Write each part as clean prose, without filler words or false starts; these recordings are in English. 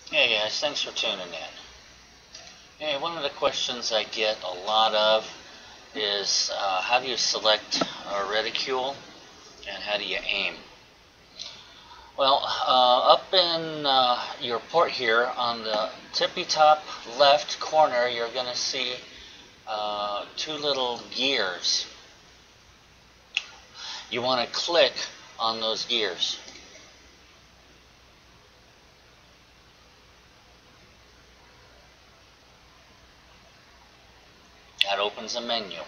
Hey guys, thanks for tuning in. Hey, one of the questions I get a lot of is how do you select a reticule and how do you aim? Well, up in your port here on the tippy top left corner, you're going to see two little gears. You want to click on those gears. That opens a menu.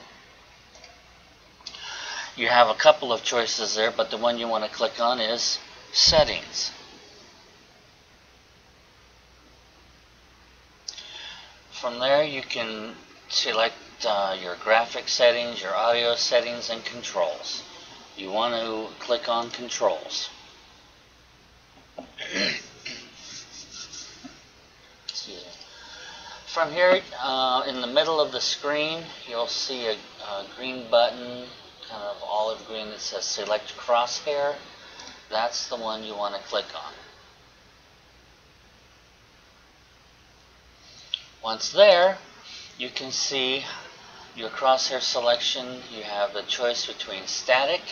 You have a couple of choices there, but the one you want to click on is Settings. From there you can select your graphic settings, your audio settings, and controls. You want to click on Controls. Excuse me. From here, in the middle of the screen, you'll see a green button, kind of olive green, that says Select Crosshair. That's the one you want to click on. Once there, you can see your crosshair selection. You have the choice between static,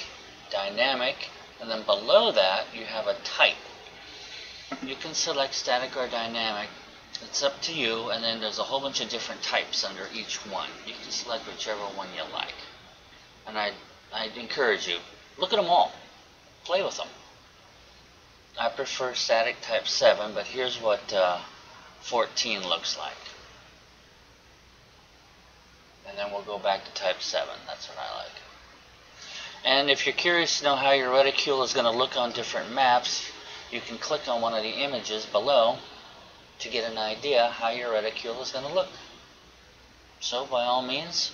dynamic, and then below that you have a type. You can select static or dynamic. It's up to you, and then there's a whole bunch of different types under each one. You can select whichever one you like. And I'd encourage you, look at them all. Play with them. I prefer static type 7, but here's what 14 looks like. And then we'll go back to type 7. That's what I like. And if you're curious to know how your reticule is going to look on different maps, you can click on one of the images below to get an idea how your reticule is going to look. So by all means,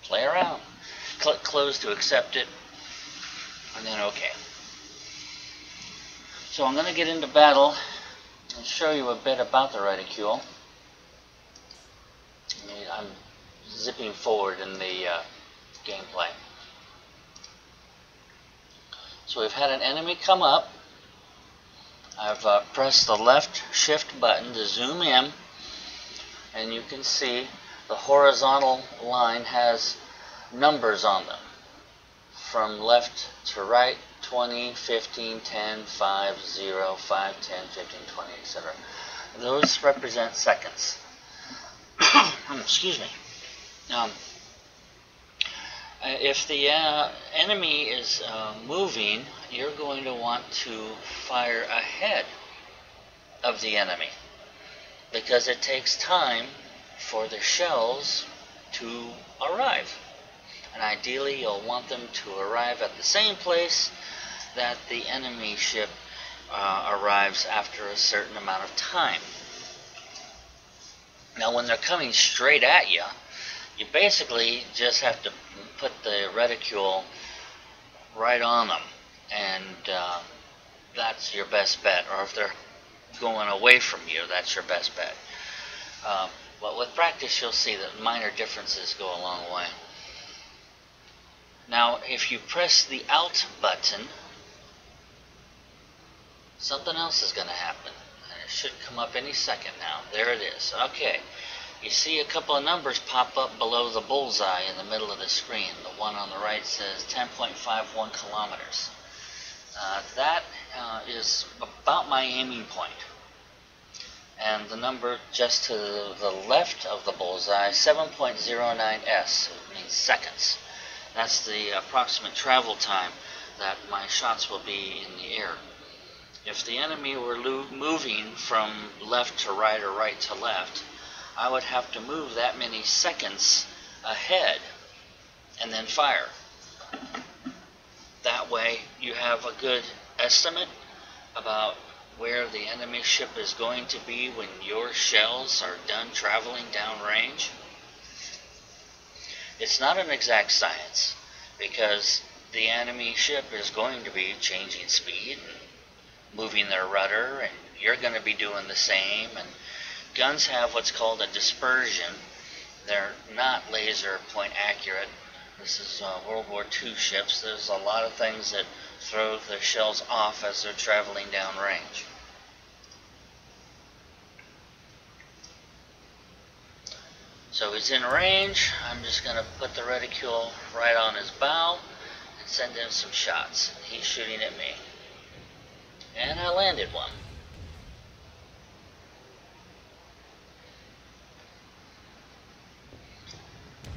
play around. Click close to accept it, and then OK. So I'm going to get into battle and show you a bit about the reticule. I'm zipping forward in the gameplay. So we've had an enemy come up. I've pressed the left shift button to zoom in, and you can see the horizontal line has numbers on them from left to right: 20, 15, 10, 5, 0, 5, 10, 15, 20, etc. Those represent seconds. Excuse me. If the enemy is moving, you're going to want to fire ahead of the enemy because it takes time for the shells to arrive. And ideally, you'll want them to arrive at the same place that the enemy ship arrives after a certain amount of time. Now, when they're coming straight at you, you basically just have to put the reticule right on them, and that's your best bet. Or if they're going away from you, that's your best bet. But with practice, you'll see that minor differences go a long way. Now, if you press the Alt button, something else is going to happen. And it should come up any second now. There it is. Okay. You see a couple of numbers pop up below the bullseye in the middle of the screen. The one on the right says 10.51 kilometers. That is about my aiming point. And the number just to the left of the bullseye, 7.09s, it means seconds. That's the approximate travel time that my shots will be in the air. If the enemy were moving from left to right or right to left, I would have to move that many seconds ahead and then fire. That way you have a good estimate about where the enemy ship is going to be when your shells are done traveling downrange. It's not an exact science because the enemy ship is going to be changing speed and moving their rudder, and you're going to be doing the same. And guns have what's called a dispersion. They're not laser point accurate. This is World War II ships. There's a lot of things that throw the shells off as they're traveling downrange. So he's in range. I'm just going to put the reticule right on his bow and send him some shots. He's shooting at me. And I landed one.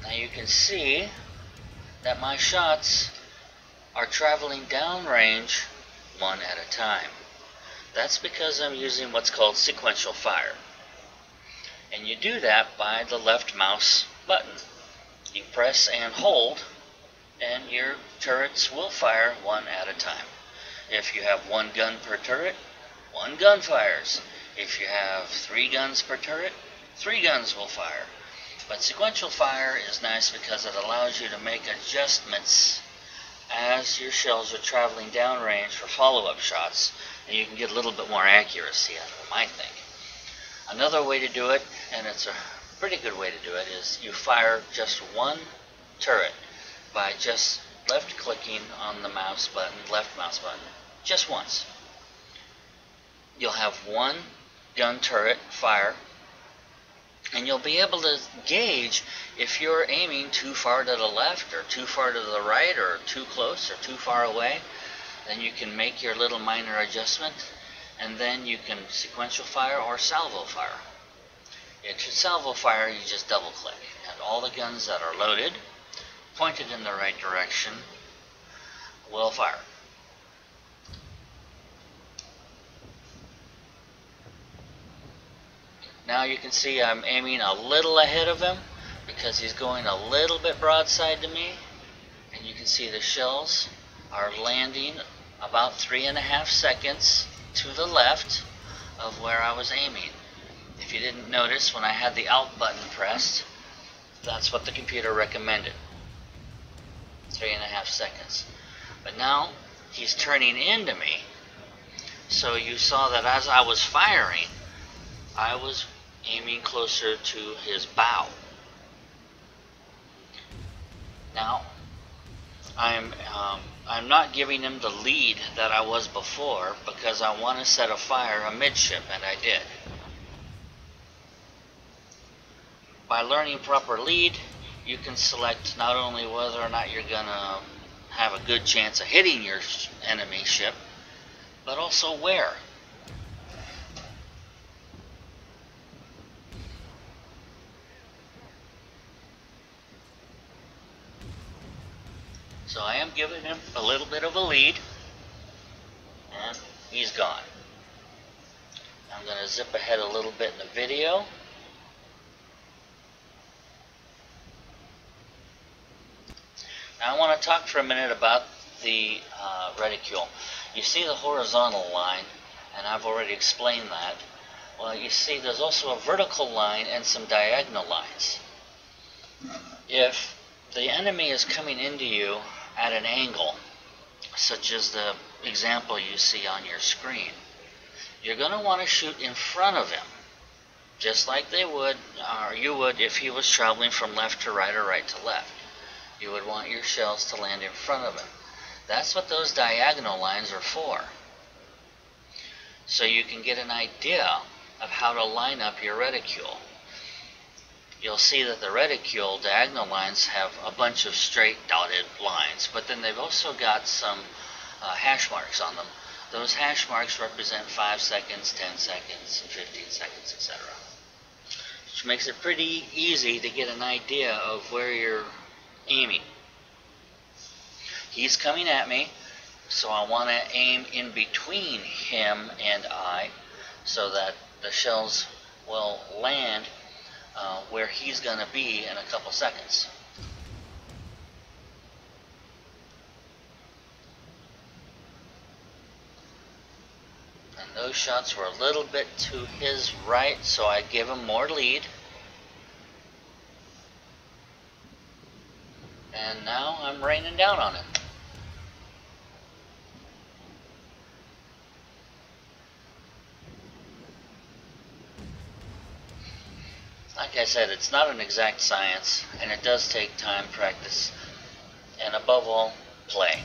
Now you can see that my shots are traveling downrange one at a time. That's because I'm using what's called sequential fire. And you do that by the left mouse button. You press and hold, and your turrets will fire one at a time. If you have one gun per turret, one gun fires. If you have 3 guns per turret, 3 guns will fire. But sequential fire is nice because it allows you to make adjustments as your shells are traveling downrange for follow-up shots, and you can get a little bit more accuracy out of them, I think. Another way to do it, and it's a pretty good way to do it, is you fire just one turret by just left-clicking on the mouse button, left mouse button, just once. You'll have one gun turret fire, and you'll be able to gauge if you're aiming too far to the left or too far to the right or too close or too far away. Then you can make your little minor adjustment, and then you can sequential fire or salvo fire. If you salvo fire, you just double click, and all the guns that are loaded, pointed in the right direction, will fire. Now you can see I'm aiming a little ahead of him because he's going a little bit broadside to me, and you can see the shells are landing about 3.5 seconds to the left of where I was aiming. If you didn't notice, when I had the Alt button pressed, that's what the computer recommended, 3.5 seconds. But now he's turning into me, so you saw that as I was firing, I was aiming closer to his bow. Now, I'm not giving him the lead that I was before because I want to set a fire amidship, and I did. By learning proper lead, you can select not only whether or not you're going to have a good chance of hitting your enemy ship, but also where. So I am giving him a little bit of a lead, and he's gone. I'm going to zip ahead a little bit in the video. Now I want to talk for a minute about the reticule. You see the horizontal line, and I've already explained that. Well, you see there's also a vertical line and some diagonal lines. If the enemy is coming into you at an angle, such as the example you see on your screen, you're going to want to shoot in front of him, just like they would, or you would if he was traveling from left to right or right to left. You would want your shells to land in front of him. That's what those diagonal lines are for. So you can get an idea of how to line up your reticule. You'll see that the reticule diagonal lines have a bunch of straight dotted lines, but then they've also got some hash marks on them. Those hash marks represent 5 seconds, 10 seconds, 15 seconds, etc. Which makes it pretty easy to get an idea of where you're aiming. He's coming at me, so I want to aim in between him and I so that the shells will land where he's going to be in a couple seconds. And those shots were a little bit to his right, so I give him more lead. And now I'm raining down on him. Like I said, it's not an exact science, and it does take time, practice, and above all, play.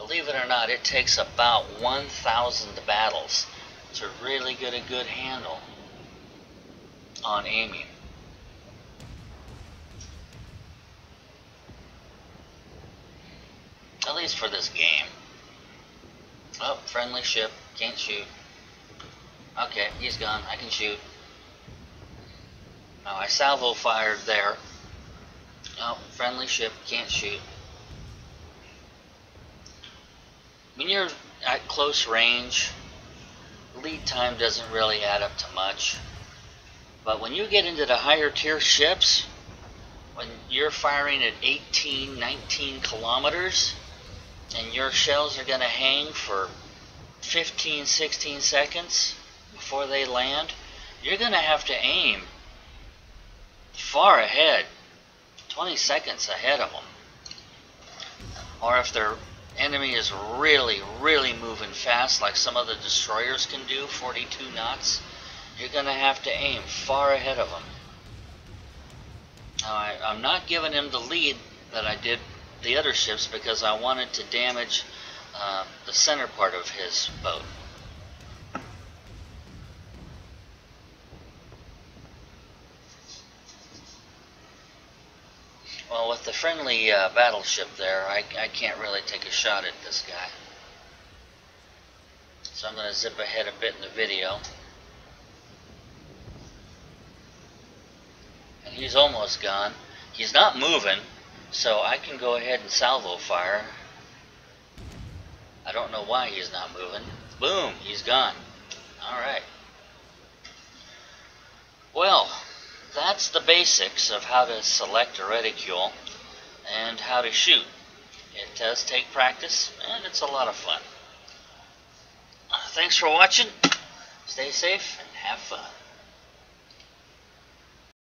believe it or not, it takes about 1,000 battles to really get a good handle on aiming. At least for this game. Oh, friendly ship, can't shoot. Okay, he's gone, I can shoot. Now I salvo fired there. Oh, friendly ship, can't shoot. When you're at close range, lead time doesn't really add up to much. But when you get into the higher tier ships, when you're firing at 18, 19 kilometers, and your shells are going to hang for 15, 16 seconds before they land, you're going to have to aim far ahead, 20 seconds ahead of them. Or if their enemy is really, really moving fast, like some of the destroyers can do, 42 knots, you're going to have to aim far ahead of them. Now, I'm not giving him the lead that I did the other ships because I wanted to damage the center part of his boat. Well, with the friendly battleship there, I can't really take a shot at this guy. So I'm going to zip ahead a bit in the video. And he's almost gone. He's not moving, so I can go ahead and salvo fire. I don't know why he's not moving. Boom, he's gone. Alright. Well, that's the basics of how to select a reticule and how to shoot. It does take practice, and it's a lot of fun. Thanks for watching. Stay safe and have fun.